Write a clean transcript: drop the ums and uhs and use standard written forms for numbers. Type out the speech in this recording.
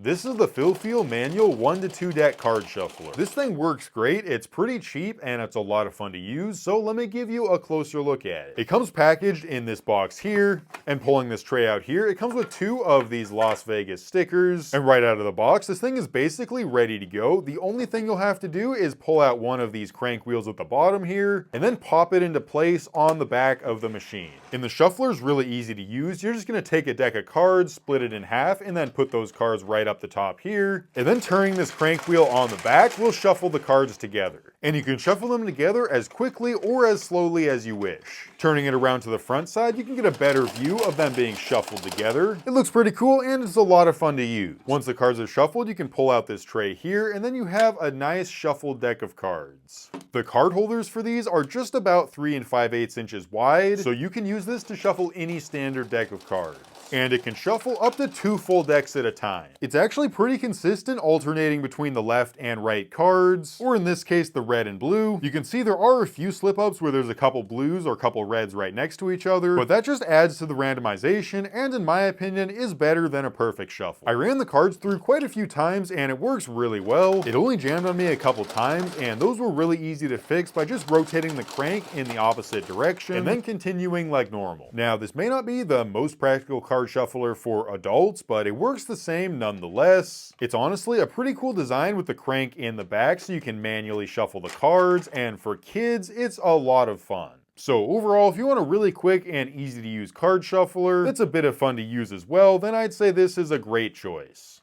This is the Philfeel manual 1 to 2 deck card shuffler. This thing works great, it's pretty cheap, and it's a lot of fun to use, so let me give you a closer look at it. It comes packaged in this box here, and pulling this tray out here, it comes with 2 of these Las Vegas stickers, and right out of the box, this thing is basically ready to go. The only thing you'll have to do is pull out one of these crank wheels at the bottom here, and then pop it into place on the back of the machine. And the shuffler is really easy to use. You're just going to take a deck of cards, split it in half, and then put those cards right up the top here, and then turning this crank wheel on the back will shuffle the cards together. And you can shuffle them together as quickly or as slowly as you wish. Turning it around to the front side, you can get a better view of them being shuffled together. It looks pretty cool and it's a lot of fun to use. Once the cards are shuffled, you can pull out this tray here, and then you have a nice shuffled deck of cards. The card holders for these are just about 3 5/8 inches wide, so you can use this to shuffle any standard deck of cards. And it can shuffle up to 2 full decks at a time. It's actually pretty consistent, alternating between the left and right cards, or in this case the red and blue. You can see there are a few slip-ups where there's a couple blues or a couple reds right next to each other, but that just adds to the randomization and in my opinion is better than a perfect shuffle. I ran the cards through quite a few times and it works really well. It only jammed on me a couple times and those were really easy to fix by just rotating the crank in the opposite direction and then continuing like normal. Now this may not be the most practical card shuffler for adults, but it works the same nonetheless. It's honestly a pretty cool design with the crank in the back so you can manually shuffle the cards, and for kids, it's a lot of fun. So overall, if you want a really quick and easy to use card shuffler that's a bit of fun to use as well, then I'd say this is a great choice.